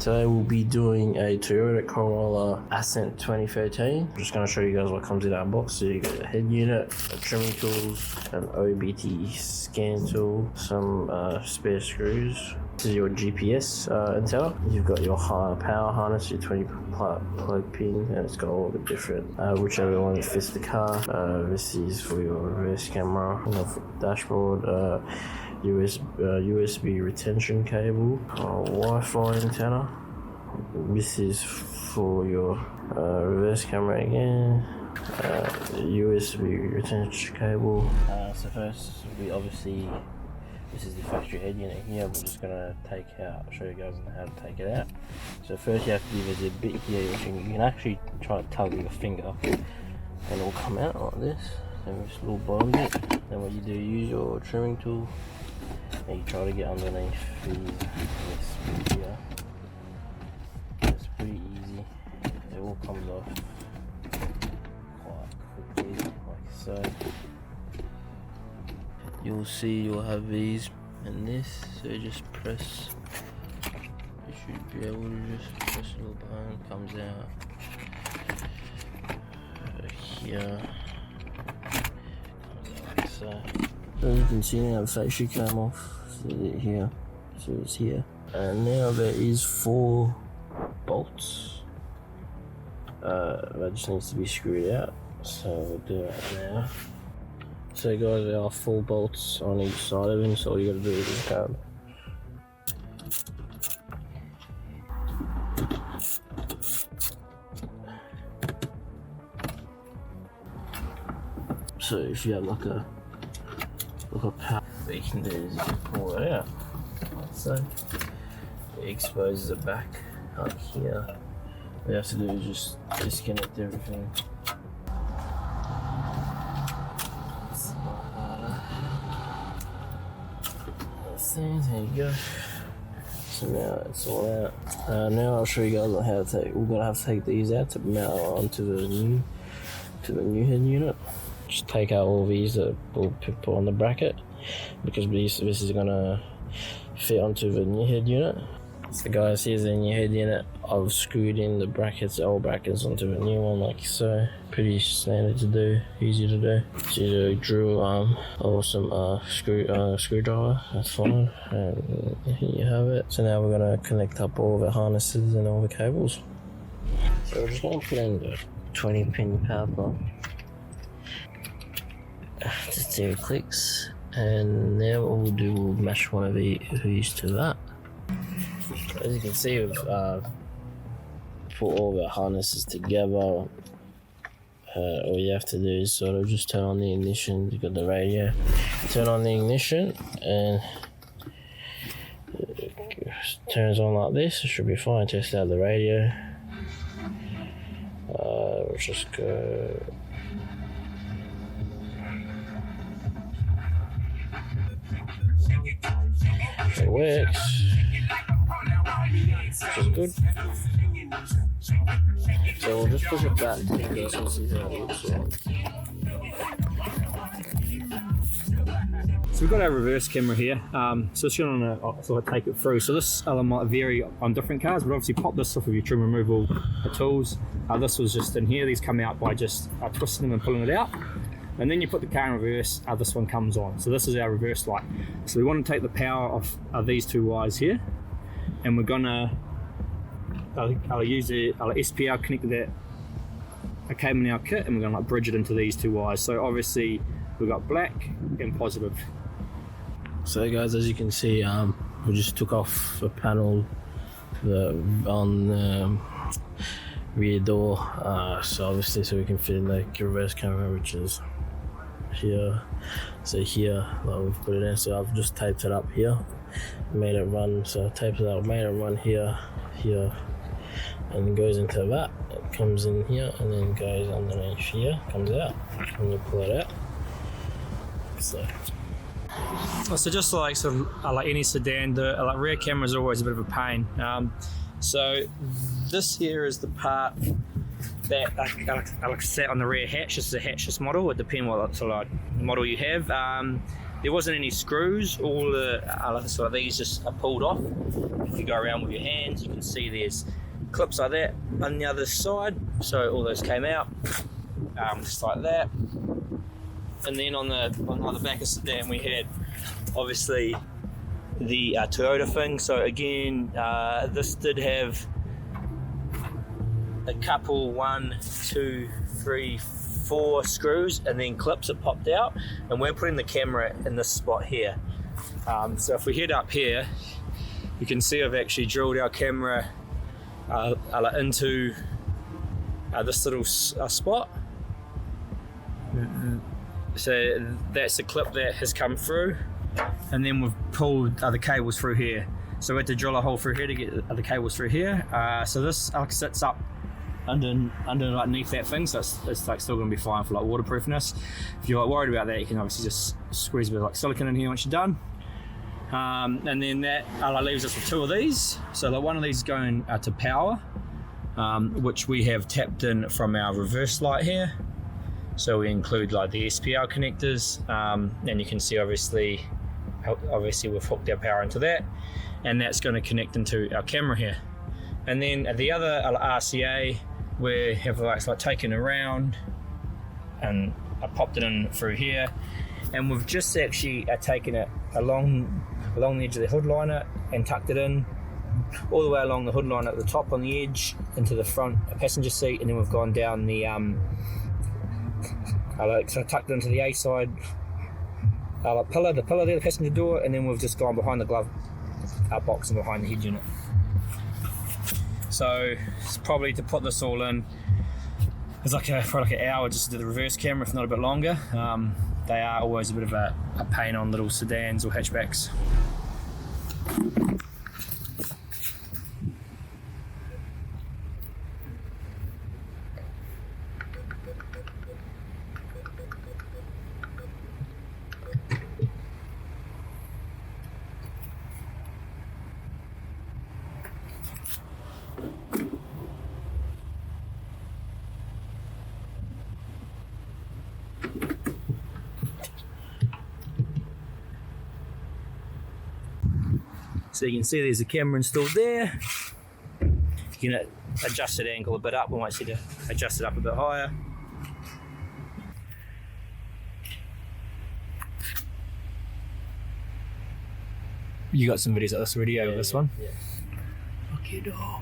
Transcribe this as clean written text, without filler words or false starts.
Today we'll be doing a Toyota Corolla Ascent 2013. I'm just going to show you guys what comes in that box. So you got a head unit, trimming tools, an OBT scan tool, some spare screws. This is your GPS antenna. You've got your power harness, your 20 plug pin, and it's got all the different whichever one fits the car. This is for your reverse camera, dashboard, USB retention cable, Wi-Fi antenna. This is for your reverse camera again, USB retention cable. So first, we obviously, this is the factory head unit here. We're just gonna show you guys how to take it out. So first you have to do, there's a bit here which you can actually try to tug with your finger and it will come out like this. And this little bottom bit. Then what you do, use your trimming tool and you try to get underneath this bit here. It's pretty easy. It all comes off quite quickly, like so. You'll see you'll have these and this, so just press. You should be able to just press a little button, comes out here. Like so. As you can see now, the Facia came off. So here, so it's here. And now there is 4 bolts. That just needs to be screwed out. So we'll do that now. So guys, there are 4 bolts on each side of him, so all you gotta do is just grab. So if you have like a power, what you can do is you can pull it out, like so. It exposes the back up here. What you have to do is just disconnect everything. There you go. So now it's all out. Now I'll show you guys how to take. We're gonna have to take these out to mount onto the new head unit. Just take out all these that we'll put on the bracket because this is gonna fit onto the new head unit. So guys, here's the new head unit. I've screwed in the brackets, old brackets, onto the new one like so. Pretty standard to do, easy to do. So you drill or some screwdriver, that's fine. And here you have it. So now we're gonna connect up all the harnesses and all the cables. So we're just gonna put in the 20-pin power plug. Just 0 clicks. And now what we'll do, we'll match one of these to that. As you can see, we've put all the harnesses together. All you have to do is sort of just turn on the ignition. You've got the radio. Turn on the ignition and it turns on like this. It should be fine. Test out the radio. We'll just go. It works. Which is good. So we'll just push it back to you guys can see how it looks like. So we've got our reverse camera here. So it's going to sort of take it through. So this might vary on different cars, but obviously pop this off with your trim removal tools. This was just in here. These come out by just twisting them and pulling it out. And then you put the car in reverse, this one comes on. So this is our reverse light. So we want to take the power off these 2 wires here. And we're gonna, I'll use the SPL connect to that cable in our kit, and we're gonna bridge it into these 2 wires. So obviously we've got black and positive. So guys, as you can see, we just took off a panel on the rear door. So obviously, so we can fit in the reverse camera, which is here. So here, we've put it in. So I've just taped it up here. Made it run, so taped it up, made it run here, and it goes into that. It comes in here and then goes underneath here, comes out, and you pull it out. So just like like any sedan, the rear camera is always a bit of a pain. So this here is the part that I set on the rear hatch. This is a hatchless model. It depends what sort of model you have. there wasn't any screws. All the so these just are pulled off. If you go around with your hands, you can see there's clips like that on the other side. So all those came out, just like that. And then on the back of the sedan, we had obviously the Toyota thing. So again, this did have a couple, 1, 2, 3, 4 screws and then clips that popped out, and we're putting the camera in this spot here. So if we head up here, you can see I've actually drilled our camera into this little spot. So that's the clip that has come through, and then we've pulled the cables through here. So we had to drill a hole through here to get the cables through here. So this sits up underneath that thing, so it's like still going to be fine for like waterproofness. If you're like worried about that, you can obviously just squeeze a bit of like silicone in here once you're done. And then that leaves us with 2 of these. So like one of these is going to power, which we have tapped in from our reverse light here. So we include like the SPL connectors, and you can see obviously we've hooked our power into that, and that's going to connect into our camera here. And then the other RCA, we have like taken around and I popped it in through here, and we've just actually taken it along the edge of the hood liner and tucked it in all the way along the hood liner at the top on the edge into the front passenger seat, and then we've gone down the so I tucked it into the A side pillar there, the passenger door, and then we've just gone behind the glove box and behind the head unit. So it's probably to put this all in, it's like probably like an hour just to do the reverse camera, if not a bit longer. They are always a bit of a pain on little sedans or hatchbacks. So you can see there's a camera installed there. You can adjust that angle a bit up. We might see to adjust it up a bit higher. You got some videos of this already over this one? Yeah. Okay, dog.